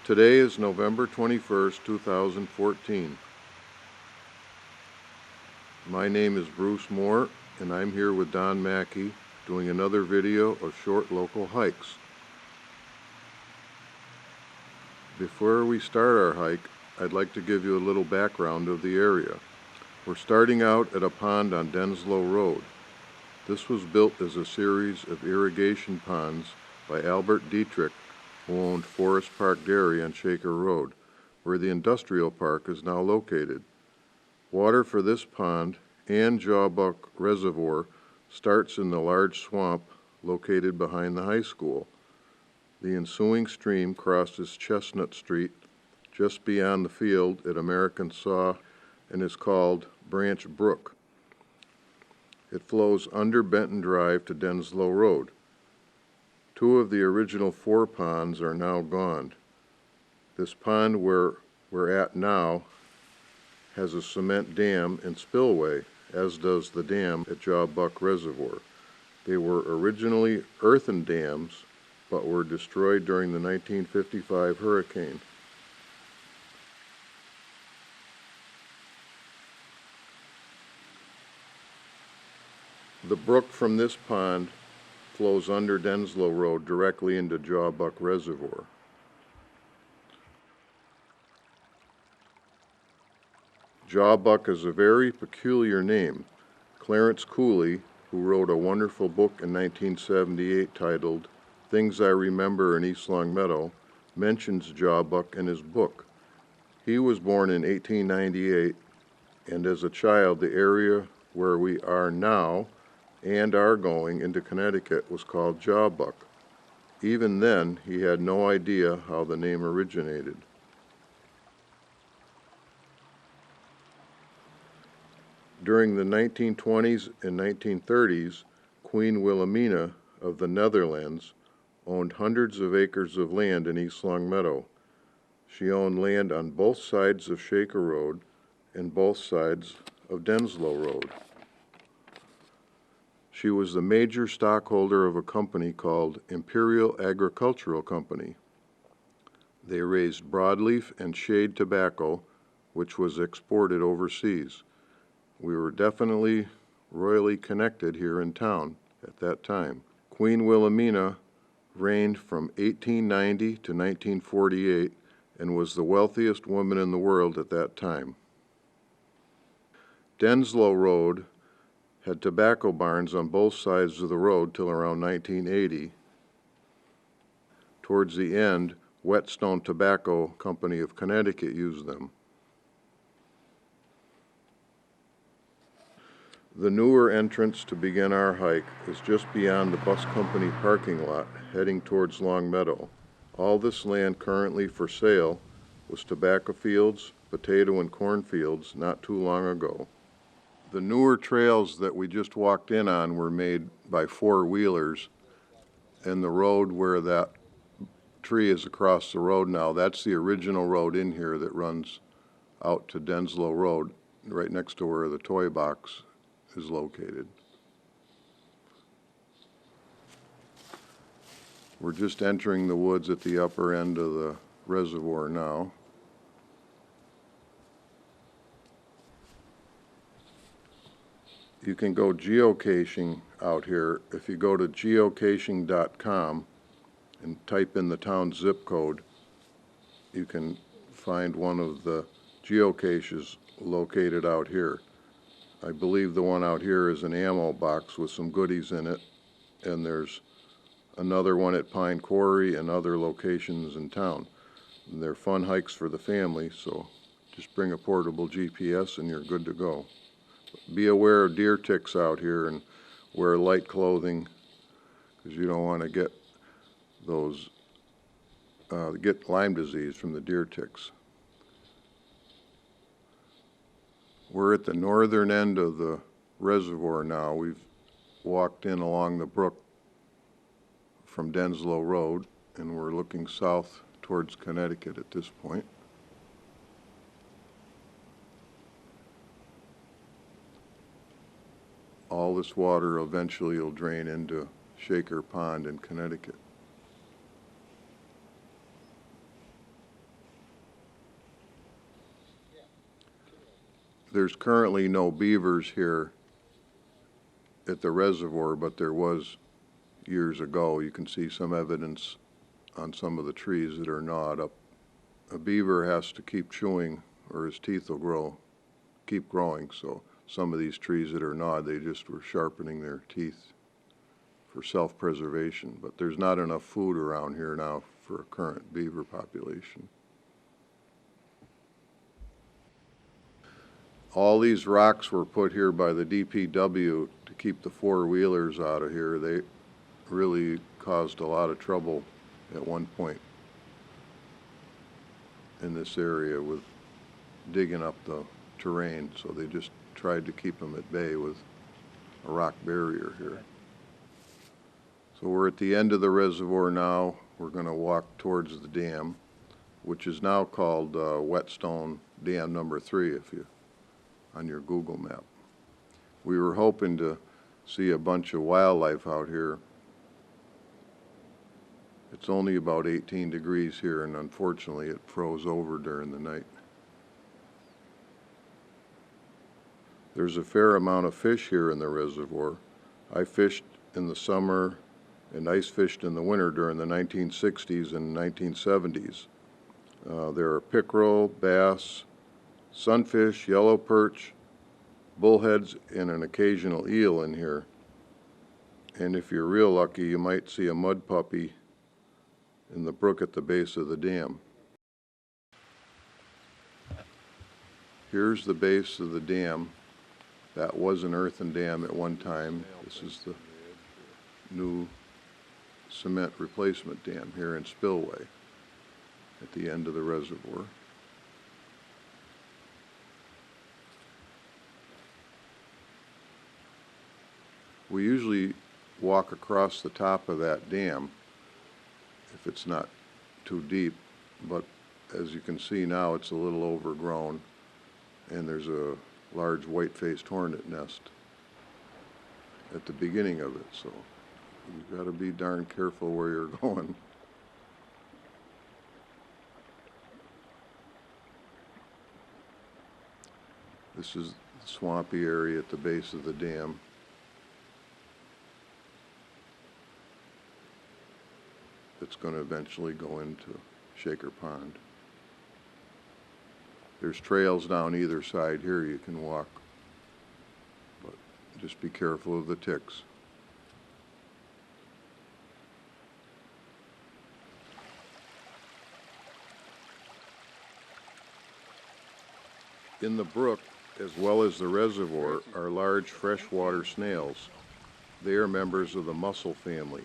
Today is November 21st, 2014. My name is Bruce Moore, and I'm here with Don Mackey doing another video of short local hikes. Before we start our hike, I'd like to give you a little background of the area. We're starting out at a pond on Denslow Road. This was built as a series of irrigation ponds by Albert Dietrich, who owned Forest Park Dairy on Shaker Road, where the industrial park is now located. Water for this pond and Jawbuck Reservoir starts in the large swamp located behind the high school. The ensuing stream crosses Chestnut Street just beyond the field at American Saw and is called Branch Brook. It flows under Benton Drive to Denslow Road. Two of the original 4 ponds are now gone. This pond where we're at now has a cement dam and spillway, as does the dam at Jawbuck Reservoir. They were originally earthen dams, but were destroyed during the 1955 hurricane. The brook from this pond flows under Denslow Road directly into Jawbuck Reservoir. Jawbuck is a very peculiar name. Clarence Cooley, who wrote a wonderful book in 1978 titled Things I Remember in East Longmeadow, mentions Jawbuck in his book. He was born in 1898, and as a child, the area where we are now and are going into Connecticut was called Jawbuck. Even then, he had no idea how the name originated. During the 1920s and 1930s, Queen Wilhelmina of the Netherlands owned hundreds of acres of land in East Longmeadow. She owned land on both sides of Shaker Road and both sides of Denslow Road. She was the major stockholder of a company called Imperial Agricultural Company. They raised broadleaf and shade tobacco, which was exported overseas. We were definitely royally connected here in town at that time. Queen Wilhelmina reigned from 1890 to 1948 and was the wealthiest woman in the world at that time. Denslow Road had tobacco barns on both sides of the road till around 1980. Towards the end, Whetstone Tobacco Company of Connecticut used them. The newer entrance to begin our hike is just beyond the bus company parking lot, heading towards Longmeadow. All this land currently for sale was tobacco fields, potato and corn fields not too long ago. The newer trails that we just walked in on were made by 4-wheelers, and the road where that tree is across the road now, that's the original road in here that runs out to Denslow Road, right next to where the toy box is located. We're just entering the woods at the upper end of the reservoir now. You can go geocaching out here. If you go to geocaching.com and type in the town zip code, you can find one of the geocaches located out here. I believe the one out here is an ammo box with some goodies in it, and there's another one at Pine Quarry and other locations in town. And they're fun hikes for the family, so just bring a portable GPS and you're good to go. Be aware of deer ticks out here and wear light clothing, because you don't want to get those get Lyme disease from the deer ticks. We're at the northern end of the reservoir now. We've walked in along the brook from Denslow Road, and we're looking south towards Connecticut at this point. All this water eventually will drain into Shaker Pond in Connecticut. There's currently no beavers here at the reservoir, but there was years ago. You can see some evidence on some of the trees that are gnawed up. A beaver has to keep chewing or his teeth will keep growing. So some of these trees that are gnawed, they just were sharpening their teeth for self-preservation. But there's not enough food around here now for a current beaver population. All these rocks were put here by the DPW to keep the four-wheelers out of here. They really caused a lot of trouble at one point in this area with digging up the terrain, so they just tried to keep them at bay with a rock barrier here. So we're at the end of the reservoir now. We're going to walk towards the dam, which is now called Whetstone Dam number 3 if you on your Google map. We were hoping to see a bunch of wildlife out here. It's only about 18 degrees here, and unfortunately it froze over during the night. There's a fair amount of fish here in the reservoir. I fished in the summer and ice fished in the winter during the 1960s and 1970s. There are pickerel, bass, sunfish, yellow perch, bullheads, and an occasional eel in here. And if you're real lucky, you might see a mud puppy in the brook at the base of the dam. Here's the base of the dam. That was an earthen dam at one time. This is the new cement replacement dam here in Spillway at the end of the reservoir. We usually walk across the top of that dam if it's not too deep, but as you can see now it's a little overgrown and there's a large white-faced hornet nest at the beginning of it, so you've got to be darn careful where you're going. This is the swampy area at the base of the dam. It's going to eventually go into Shaker Pond. There's trails down either side here you can walk, but just be careful of the ticks. In the brook, as well as the reservoir, are large freshwater snails. They are members of the mussel family.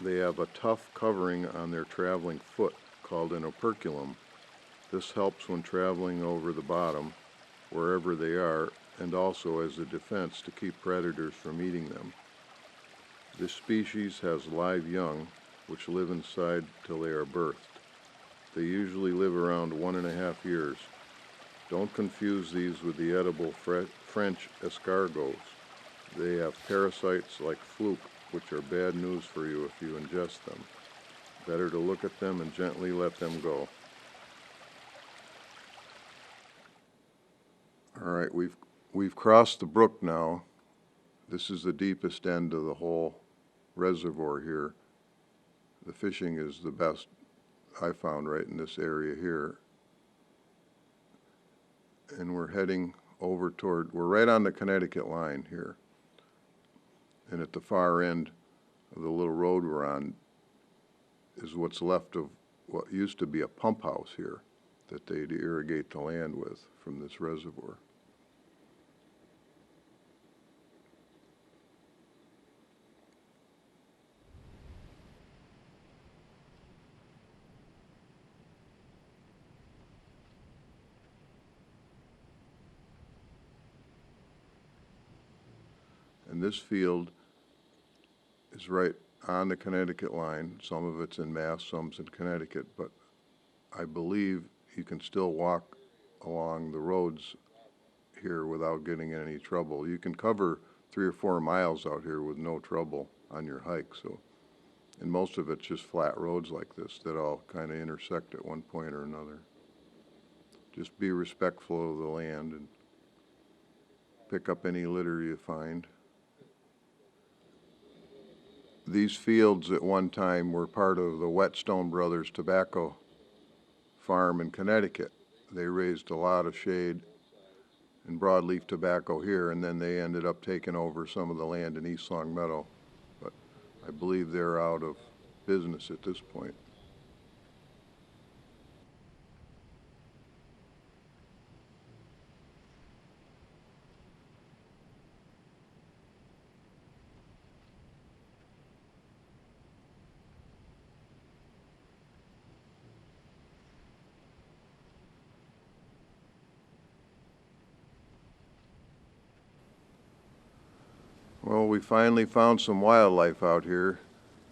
They have a tough covering on their traveling foot called an operculum. This helps when traveling over the bottom, wherever they are, and also as a defense to keep predators from eating them. This species has live young, which live inside till they are birthed. They usually live around 1.5 years. Don't confuse these with the edible French escargots. They have parasites like fluke, which are bad news for you if you ingest them. Better to look at them and gently let them go. All right, we've crossed the brook now. This is the deepest end of the whole reservoir here. The fishing is the best I found right in this area here. And we're heading over toward, we're right on the Connecticut line here. And at the far end of the little road we're on is what's left of what used to be a pump house here that they'd irrigate the land with from this reservoir. And this field is right on the Connecticut line. Some of it's in Mass, some's in Connecticut, but I believe you can still walk along the roads here without getting in any trouble. You can cover 3 or 4 miles out here with no trouble on your hike. So, and most of it's just flat roads like this that all kind of intersect at one point or another. Just be respectful of the land and pick up any litter you find. These fields at one time were part of the Whetstone Brothers tobacco farm in Connecticut. They raised a lot of shade and broadleaf tobacco here, and then they ended up taking over some of the land in East Longmeadow. But I believe they're out of business at this point. Well, we finally found some wildlife out here.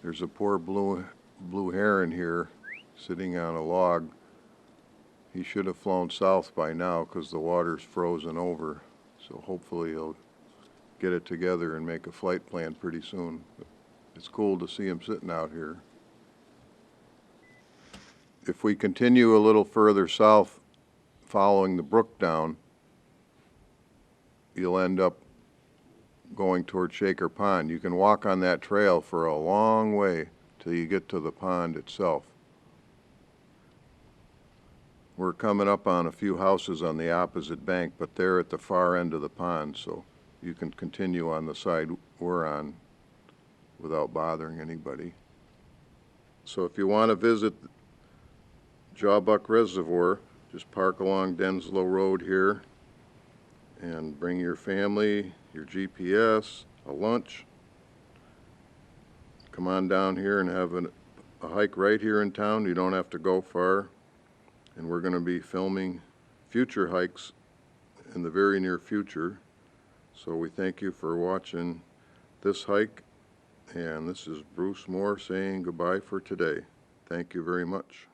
There's a poor blue heron here sitting on a log. He should have flown south by now because the water's frozen over. So hopefully he'll get it together and make a flight plan pretty soon. But it's cool to see him sitting out here. If we continue a little further south following the brook down, you'll end up going toward Shaker Pond. You can walk on that trail for a long way till you get to the pond itself. We're coming up on a few houses on the opposite bank, but they're at the far end of the pond, so you can continue on the side we're on without bothering anybody. So if you want to visit Jawbuck Reservoir, just park along Denslow Road here and bring your family, your GPS, a lunch. Come on down here and have a hike right here in town. You don't have to go far. And we're going to be filming future hikes in the very near future. So we thank you for watching this hike. And this is Bruce Moore saying goodbye for today. Thank you very much.